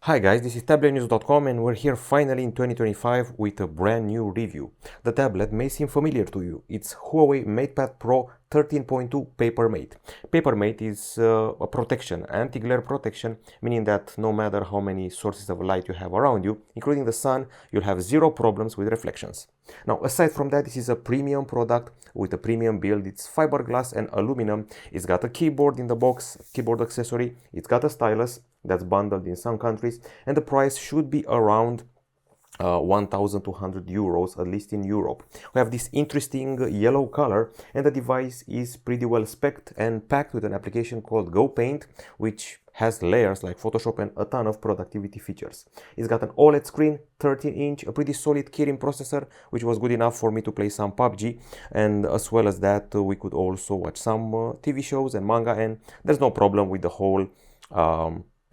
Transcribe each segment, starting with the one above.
Hi guys, this is Tablet-News.com and we're here finally in 2025 with a brand new review. The tablet may seem familiar to you. It's Huawei MatePad Pro 13.2 PaperMatte. PaperMatte is a protection, anti-glare protection, meaning that no matter how many sources of light you have around you, including the sun, you'll have zero problems with reflections. Now, aside from that, this is a premium product with a premium build. It's fiberglass and aluminum. It's got a keyboard in the box, keyboard accessory. It's got a stylus that's bundled in some countries, and the price should be around 1,200 euros, at least in Europe. We have this interesting yellow color, and the device is pretty well spec'd and packed with an application called GoPaint, which has layers like Photoshop and a ton of productivity features. It's got an OLED screen, 13-inch, a pretty solid Kirin processor, which was good enough for me to play some PUBG, and as well as that, we could also watch some TV shows and manga, and there's no problem with the whole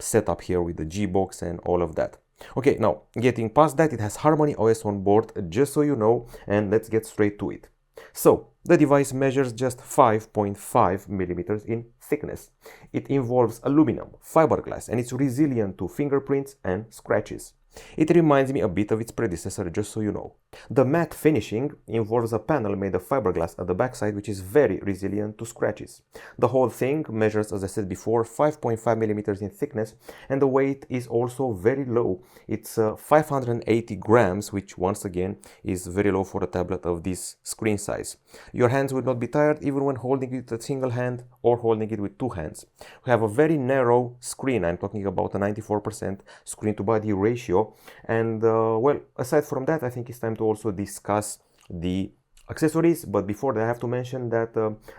setup here with the G-Box and all of that. Okay, now getting past that, it has Harmony OS on board, just so you know, and let's get straight to it. So, the device measures just 5.5 millimeters in thickness. It involves aluminum, fiberglass, and it's resilient to fingerprints and scratches. It reminds me a bit of its predecessor, just so you know. The matte finishing involves a panel made of fiberglass at the backside, which is very resilient to scratches. The whole thing measures, as I said before, 5.5 millimeters in thickness, and the weight is also very low. It's 580 grams, which once again is very low for a tablet of this screen size. Your hands will not be tired even when holding it with a single hand or holding it with two hands. We have a very narrow screen. I'm talking about a 94% screen to body ratio. And well, aside from that, I think it's time to also discuss the accessories. But before that, I have to mention that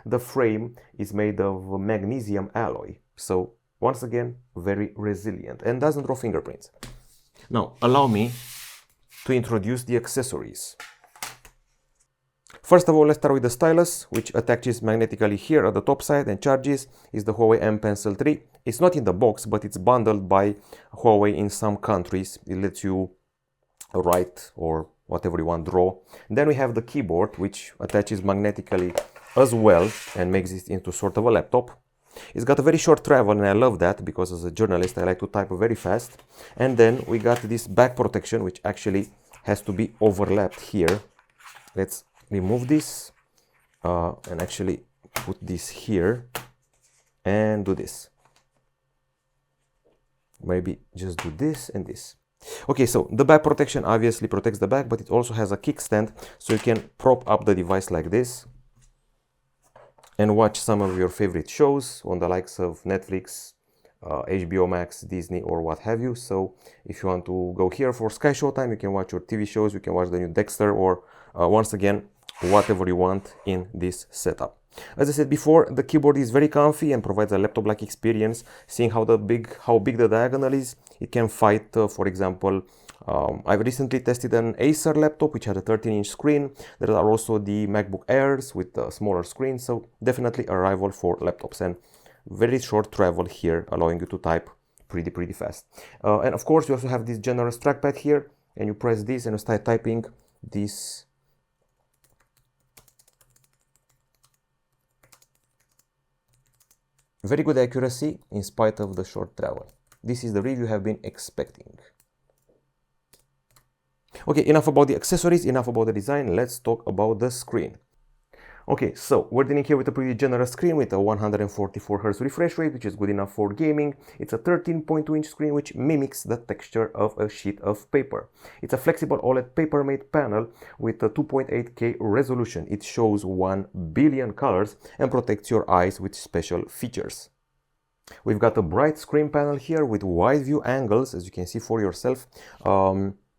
the frame is made of magnesium alloy. So once again, very resilient and doesn't draw fingerprints. Now, allow me to introduce the accessories. First of all, let's start with the stylus, which attaches magnetically here at the top side and charges. Is the Huawei M-Pencil 3. It's not in the box, but it's bundled by Huawei in some countries. It lets you write or whatever you want, draw. Then we have the keyboard, which attaches magnetically as well and makes it into sort of a laptop. It's got a very short travel, and I love that because as a journalist I like to type very fast. And then we got this back protection, which actually has to be overlapped here. Let's remove this and actually put this here and do this. Maybe just do this and this. Okay, so the back protection obviously protects the back, but it also has a kickstand, so you can prop up the device like this and watch some of your favorite shows on the likes of Netflix, HBO Max, Disney, or what have you. So if you want to go here for Sky Showtime, you can watch your TV shows, you can watch the new Dexter, or once again, whatever you want in this setup. As I said before, the keyboard is very comfy and provides a laptop-like experience. Seeing how big the diagonal is, it can fight, for example, I've recently tested an Acer laptop which had a 13-inch screen. There are also the MacBook Airs with a smaller screen, so definitely a rival for laptops, and very short travel here, allowing you to type pretty fast. And of course, you also have this generous trackpad here, and you press this and you start typing this. Very good accuracy in spite of the short travel. This is the review you have been expecting. Okay, enough about the accessories, enough about the design. Let's talk about the screen. Okay, so we're dealing here with a pretty generous screen with a 144 Hz refresh rate, which is good enough for gaming. It's a 13.2-inch screen which mimics the texture of a sheet of paper. It's a flexible OLED PaperMatte panel with a 2.8K resolution. It shows 1 billion colors and protects your eyes with special features. We've got a bright screen panel here with wide view angles, as you can see for yourself.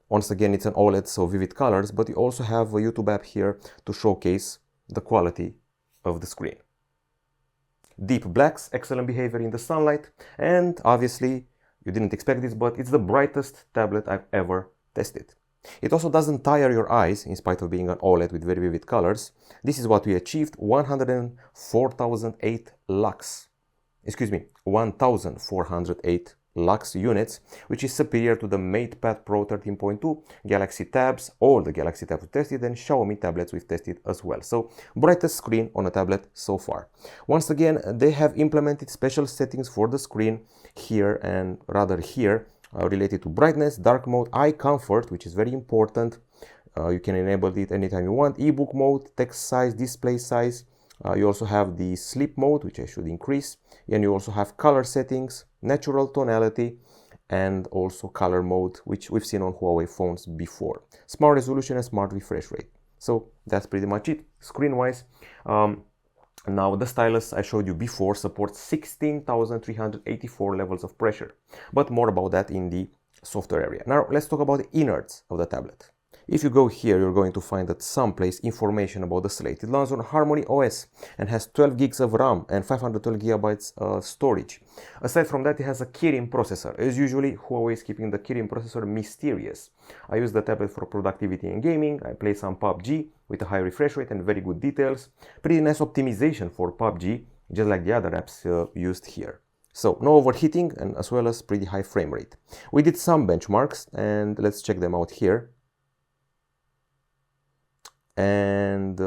Once again, it's an OLED, so vivid colors, but you also have a YouTube app here to showcase the quality of the screen. Deep blacks, excellent behavior in the sunlight, and obviously you didn't expect this, but it's the brightest tablet I've ever tested. It also doesn't tire your eyes in spite of being an OLED with very vivid colors. This is what we achieved: 104,008 lux. Excuse me, 1,408 lux units, which is superior to the MatePad Pro 13.2, Galaxy Tabs, all the Galaxy Tabs we tested, and Xiaomi tablets we've tested as well. So, brightest screen on a tablet so far. Once again, they have implemented special settings for the screen here and rather here related to brightness, dark mode, eye comfort, which is very important. You can enable it anytime you want. Ebook mode, text size, display size. You also have the sleep mode, which I should increase. And you also have color settings, natural tonality, and also color mode, which we've seen on Huawei phones before. Smart resolution and smart refresh rate. So that's pretty much it. Screen-wise, now the stylus I showed you before supports 16,384 levels of pressure, but more about that in the software area. Now let's talk about the innards of the tablet. If you go here, you're going to find at some place information about the slate. It runs on Harmony OS and has 12 gigs of RAM and 512 gigabytes storage. Aside from that, it has a Kirin processor. As usually, Huawei is keeping the Kirin processor mysterious. I use the tablet for productivity and gaming. I play some PUBG with a high refresh rate and very good details. Pretty nice optimization for PUBG, just like the other apps used here. So no overheating and as well as pretty high frame rate. We did some benchmarks and let's check them out here. And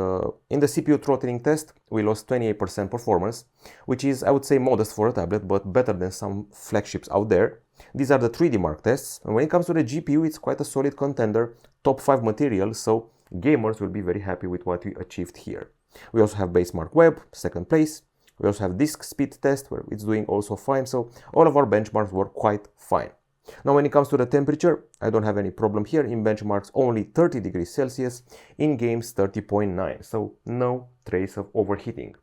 in the CPU throttling test, we lost 28% performance, which is, I would say, modest for a tablet, but better than some flagships out there. These are the 3D Mark tests, and when it comes to the GPU, it's quite a solid contender, top 5 material, so gamers will be very happy with what we achieved here. We also have Basemark Web, second place. We also have disk speed test, where it's doing also fine, so all of our benchmarks were quite fine. Now when it comes to the temperature, I don't have any problem here. In benchmarks only 30 degrees Celsius, in games 30.9, so no trace of overheating.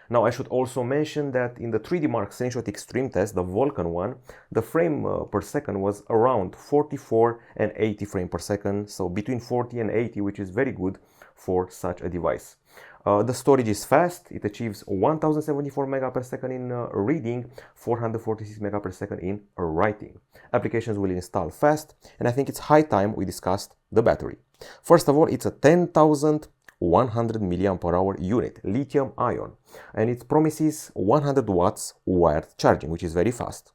Now I should also mention that in the 3D Mark Slingshot Extreme test, the Vulkan one, the frame per second was around 44 and 80 frames per second, so between 40 and 80, which is very good for such a device. The storage is fast. It achieves 1074 MB per second in reading, 446 MB per second in writing. Applications will install fast, and I think it's high time we discussed the battery. First of all, it's a 10,100 mAh unit, lithium ion, and it promises 100 watts wired charging, which is very fast.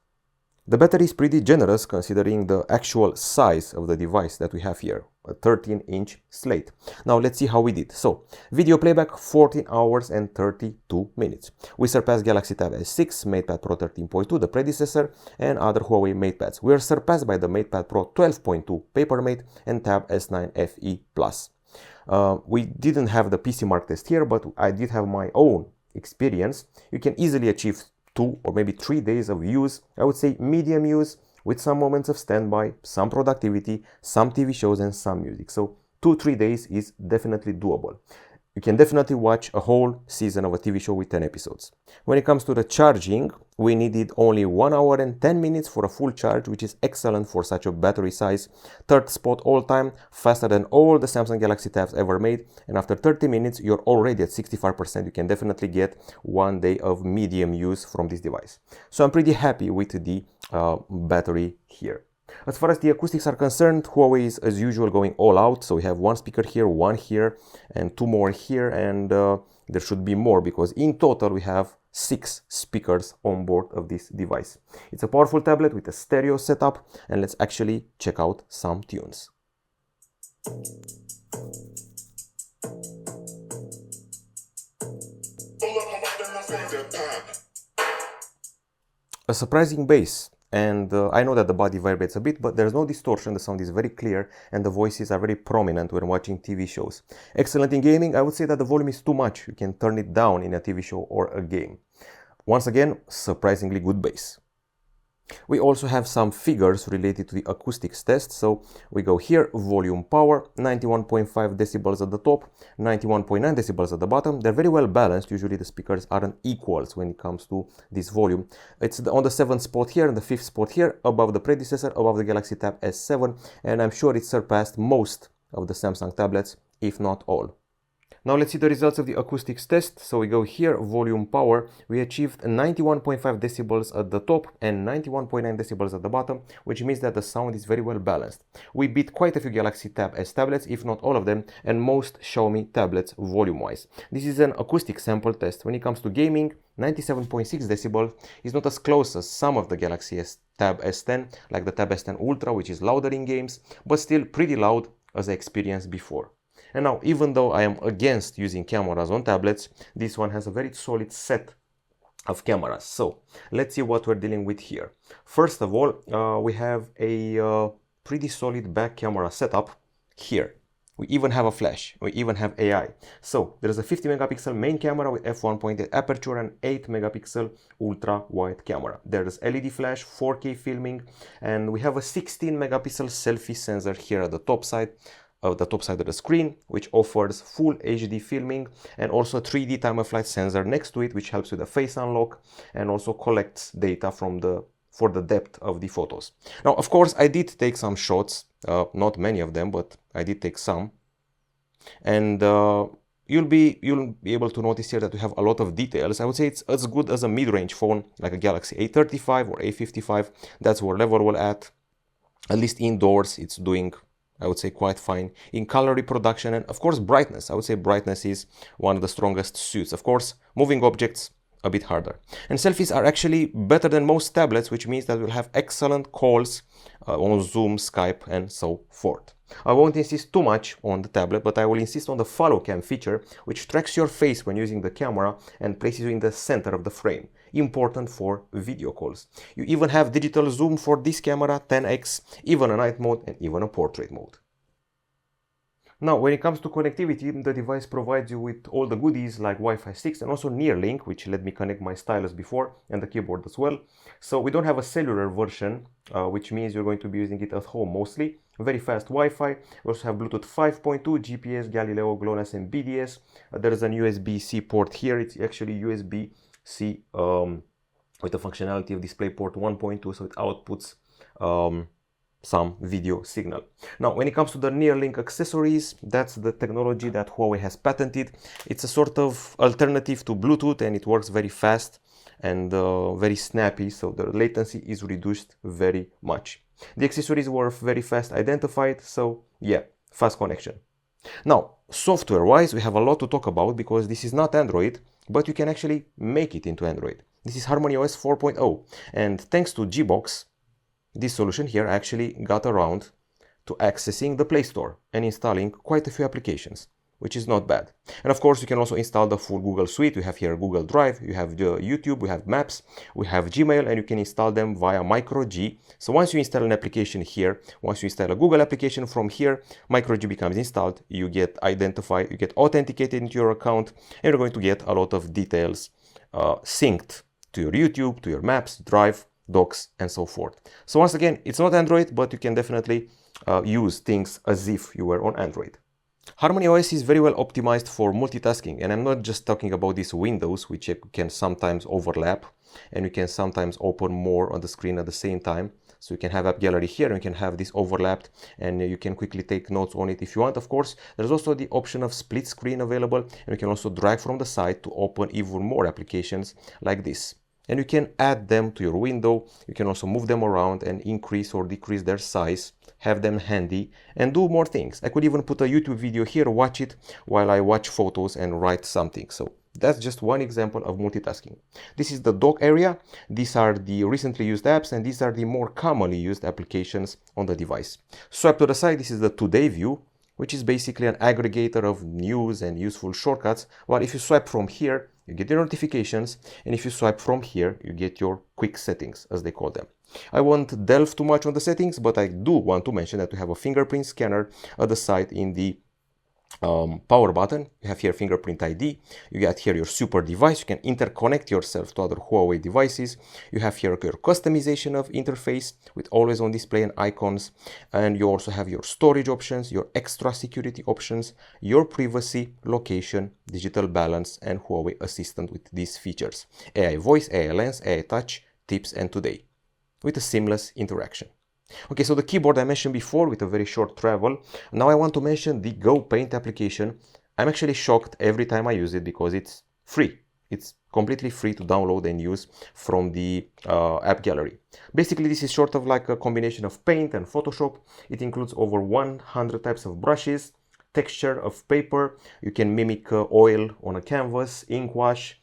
The battery is pretty generous considering the actual size of the device that we have here, a 13-inch slate. Now let's see how we did. So, video playback 14 hours and 32 minutes. We surpassed Galaxy Tab S6, MatePad Pro 13.2, the predecessor, and other Huawei MatePads. We are surpassed by the MatePad Pro 12.2 PaperMatte and Tab S9 FE Plus. We didn't have the PC Mark test here, but I did have my own experience. You can easily achieve 2 or maybe 3 days of use. I would say medium use with some moments of standby, some productivity, some TV shows and some music. So 2-3 days is definitely doable. You can definitely watch a whole season of a TV show with 10 episodes. When it comes to the charging, we needed only 1 hour and 10 minutes for a full charge, which is excellent for such a battery size. Third spot all time, faster than all the Samsung Galaxy Tabs ever made. And after 30 minutes, you're already at 65%. You can definitely get 1 day of medium use from this device. So I'm pretty happy with the battery here. As far as the acoustics are concerned, Huawei is as usual going all out. So we have 1 speaker here, 1 here, and 2 more here, and there should be more because in total we have 6 speakers on board of this device. It's a powerful tablet with a stereo setup, and let's actually check out some tunes. A surprising bass. And I know that the body vibrates a bit, but there's no distortion, the sound is very clear, and the voices are very prominent when watching TV shows. Excellent in gaming. I would say that the volume is too much. You can turn it down in a TV show or a game. Once again, surprisingly good bass. We also have some figures related to the acoustics test. So we go here, volume power, 91.5 decibels at the top, 91.9 decibels at the bottom. They're very well balanced. Usually the speakers aren't equals when it comes to this volume. It's on the 7th spot here and the 5th spot here, above the predecessor, above the Galaxy Tab S7, and I'm sure it surpassed most of the Samsung tablets, if not all. Now let's see the results of the acoustics test. So we go here, volume power. We achieved 91.5 decibels at the top and 91.9 decibels at the bottom, which means that the sound is very well balanced. We beat quite a few Galaxy Tab S tablets, if not all of them, and most Xiaomi tablets volume-wise. This is an acoustic sample test. When it comes to gaming, 97.6 decibels is not as close as some of the Galaxy Tab S10, like the Tab S10 Ultra, which is louder in games, but still pretty loud as I experienced before. And now, even though I am against using cameras on tablets, this one has a very solid set of cameras. So let's see what we're dealing with here. First of all, we have a pretty solid back camera setup here. We even have a flash, we even have AI. So there's a 50 megapixel main camera with f1.8 aperture and 8 megapixel ultra wide camera. There's LED flash, 4K filming, and we have a 16 megapixel selfie sensor here at the top side of the screen, which offers full HD filming, and also a 3D time-of-flight sensor next to it, which helps with the face unlock and also collects data for the depth of the photos. Now, of course, I did take some shots, not many of them, but I did take some, and you'll be able to notice here that we have a lot of details. I would say it's as good as a mid-range phone like a Galaxy A35 or A55. That's where level we're at least indoors. It's doing, I would say, quite fine in color reproduction, and of course brightness. I would say brightness is one of the strongest suits. Of course, moving objects a bit harder. And selfies are actually better than most tablets, which means that we'll have excellent calls on Zoom, Skype, and so forth. I won't insist too much on the tablet, but I will insist on the follow cam feature, which tracks your face when using the camera and places you in the center of the frame. Important for video calls. You even have digital zoom for this camera, 10x, even a night mode, and even a portrait mode. Now, when it comes to connectivity, the device provides you with all the goodies like Wi-Fi 6 and also Nearlink, which let me connect my stylus before, and the keyboard as well. So we don't have a cellular version, which means you're going to be using it at home mostly. Very fast Wi-Fi. We also have Bluetooth 5.2, GPS, Galileo, GLONASS, and BDS. There is an USB-C port here. It's actually USB-C with the functionality of DisplayPort 1.2, so it outputs some video signal. Now, when it comes to the Nearlink accessories, that's the technology that Huawei has patented. It's a sort of alternative to Bluetooth, and it works very fast and very snappy, so the latency is reduced very much. The accessories were very fast identified, so yeah, fast connection. Now, software-wise, we have a lot to talk about because this is not Android, but you can actually make it into Android. This is HarmonyOS 4.0, and thanks to Gbox, this solution here actually got around to accessing the Play Store and installing quite a few applications, which is not bad. And of course, you can also install the full Google suite. We have here Google Drive, you have the YouTube, we have Maps, we have Gmail, and you can install them via microG. So once you install an application here, once you install a Google application from here, microG becomes installed, you get identified, you get authenticated into your account, and you're going to get a lot of details synced to your YouTube, to your Maps, Drive, Docs, and so forth. So once again, it's not Android, but you can definitely use things as if you were on Android. HarmonyOS is very well optimized for multitasking, and I'm not just talking about these windows, which can sometimes overlap, and you can sometimes open more on the screen at the same time. So you can have App Gallery here, and you can have this overlapped, and you can quickly take notes on it if you want. Of course, there's also the option of split screen available, and you can also drag from the side to open even more applications like this. And you can add them to your window. You can also move them around and increase or decrease their size, have them handy, and do more things. I could even put a YouTube video here, watch it while I watch photos and write something. So that's just one example of multitasking. This is the dock area. These are the recently used apps, and these are the more commonly used applications on the device. Swipe to the side, this is the Today view, which is basically an aggregator of news and useful shortcuts. While if you swipe from here, you get your notifications, and if you swipe from here, you get your quick settings, as they call them. I won't delve too much on the settings, but I do want to mention that we have a fingerprint scanner at the side in the power button. You have here fingerprint ID. You get here your super device. You can interconnect yourself to other Huawei devices. You have here your customization of interface with always on display and icons. And you also have your storage options, your extra security options, your privacy, location, digital balance, and Huawei Assistant with these features. AI voice, AI lens, AI touch, tips, and today with a seamless interaction. Okay, so the keyboard I mentioned before with a very short travel. Now I want to mention the Go Paint application. I'm actually shocked every time I use it because it's free. It's completely free to download and use from the app gallery. Basically, this is sort of like a combination of Paint and Photoshop. It includes over 100 types of brushes, texture of paper. You can mimic oil on a canvas, ink wash,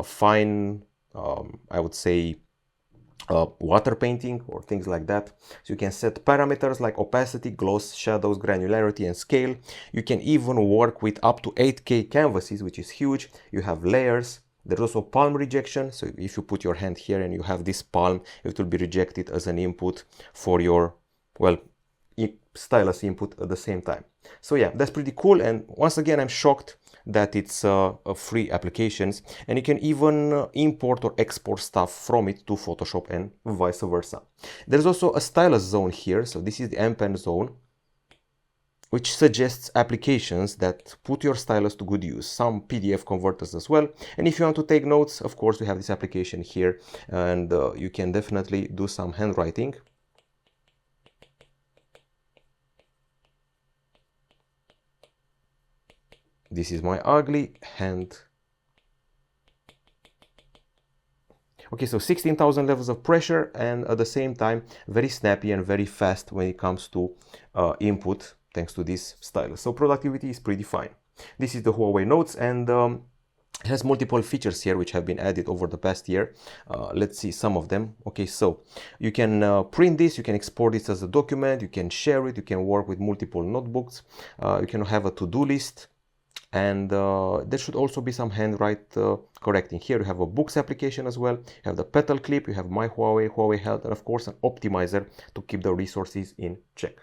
fine, I would say, water painting or things like that. So you can set parameters like opacity, gloss, shadows, granularity, and scale. You can even work with up to 8K canvases, which is huge. You have layers, There's also palm rejection. So if you put your hand here and you have this palm, it will be rejected as an input for your, well, stylus input at the same time. So yeah, that's pretty cool. And once again, I'm shocked that it's a free applications, and you can even import or export stuff from it to Photoshop and vice versa. There's also a stylus zone here. So this is the M-Pen zone, which suggests applications that put your stylus to good use, some PDF converters as well. And if you want to take notes, of course, we have this application here, and you can definitely do some handwriting. This is my ugly hand. Okay, so 16,000 levels of pressure, and at the same time, very snappy and very fast when it comes to input, thanks to this stylus. So productivity is pretty fine. This is the Huawei Notes, and it has multiple features here which have been added over the past year. Let's see some of them. Okay, so you can print this, you can export this as a document, you can share it, you can work with multiple notebooks, you can have a to-do list. And there should also be some handwrite correcting. Here you have a books application as well, you have the petal clip, you have my Huawei, Huawei Health, and of course an optimizer to keep the resources in check.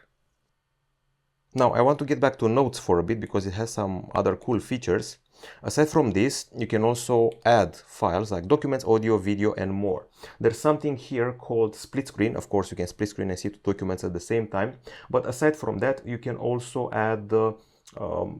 Now I want to get back to notes for a bit because it has some other cool features. Aside from this, you can also add files like documents, audio, video, and more. There's something here called split screen. Of course, you can split screen and see two documents at the same time. But aside from that, you can also add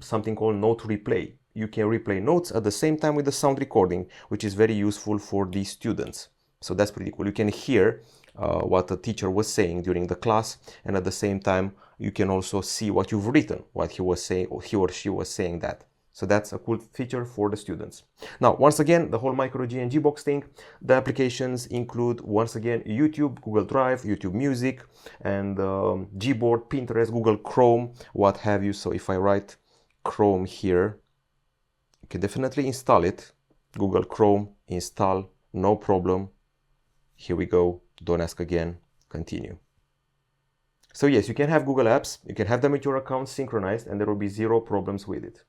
something called note replay. You can replay notes at the same time with the sound recording, which is very useful for the students. So that's pretty cool. You can hear what the teacher was saying during the class, and at the same time you can also see what you've written, what he was saying, or he or she was saying that. So that's a cool feature for the students. Now, once again, the whole micro SD and Gbox thing, the applications include, once again, YouTube, Google Drive, YouTube Music, and Gboard, Pinterest, Google Chrome, what have you. So if I write Chrome here, you can definitely install it. Google Chrome, install, no problem. Here we go. Don't ask again. Continue. So yes, you can have Google Apps, you can have them with your account synchronized, and there will be zero problems with it.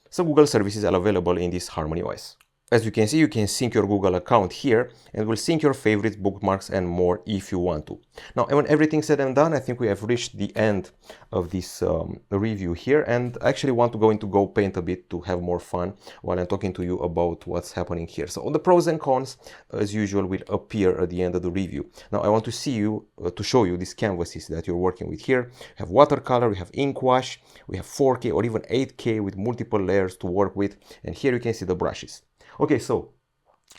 So Google services are available in this Harmony OS. As you can see, you can sync your Google account here, and it will sync your favorites, bookmarks, and more if you want to. Now, when everything's said and done, I think we have reached the end of this review here, and I actually want to go into GoPaint a bit to have more fun while I'm talking to you about what's happening here. So all the pros and cons, as usual, will appear at the end of the review. Now, I want to see you, to show you these canvases that you're working with here. We have watercolor, we have ink wash, we have 4K or even 8K with multiple layers to work with, and here you can see the brushes. Okay, so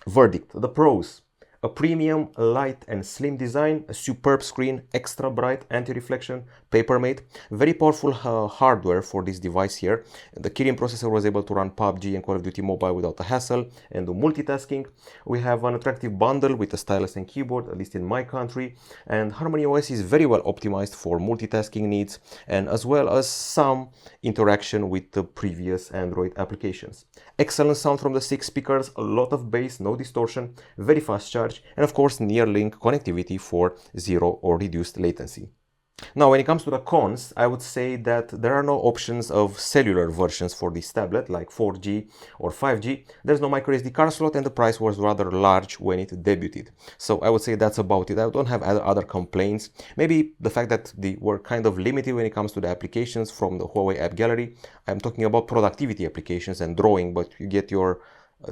verdict, the pros: a premium, light and slim design, a superb screen, extra bright, anti-reflection, PaperMatte, very powerful hardware for this device here. The Kirin processor was able to run PUBG and Call of Duty Mobile without a hassle and do multitasking. We have an attractive bundle with a stylus and keyboard, at least in my country, and Harmony OS is very well optimized for multitasking needs and as well as some interaction with the previous Android applications. Excellent sound from the 6 speakers, a lot of bass, no distortion, very fast charge, and of course near-link connectivity for zero or reduced latency. Now, when it comes to the cons, I would say that there are no options of cellular versions for this tablet like 4G or 5G. There's no microSD card slot, and the price was rather large when it debuted. So I would say that's about it. I don't have other complaints. Maybe the fact that they were kind of limited when it comes to the applications from the Huawei App Gallery. I'm talking about productivity applications and drawing, but you get your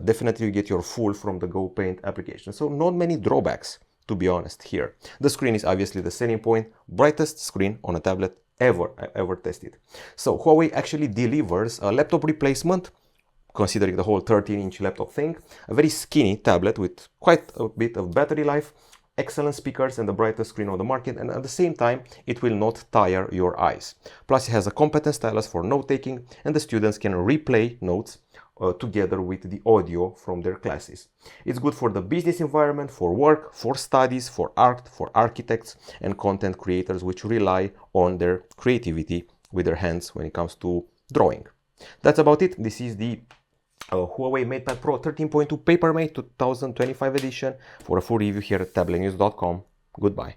definitely you get your full from the GoPaint application. So not many drawbacks, to be honest here. The screen is obviously the selling point, brightest screen on a tablet ever tested. So Huawei actually delivers a laptop replacement, considering the whole 13-inch laptop thing, a very skinny tablet with quite a bit of battery life, excellent speakers and the brightest screen on the market, and at the same time it will not tire your eyes. Plus it has a competent stylus for note-taking, and the students can replay notes together with the audio from their classes. It's good for the business environment, for work, for studies, for art, for architects and content creators which rely on their creativity with their hands when it comes to drawing. That's about it. This is the Huawei MatePad Pro 13.2 PaperMatte 2025 edition. For a full review here at Tablet-News.com. Goodbye.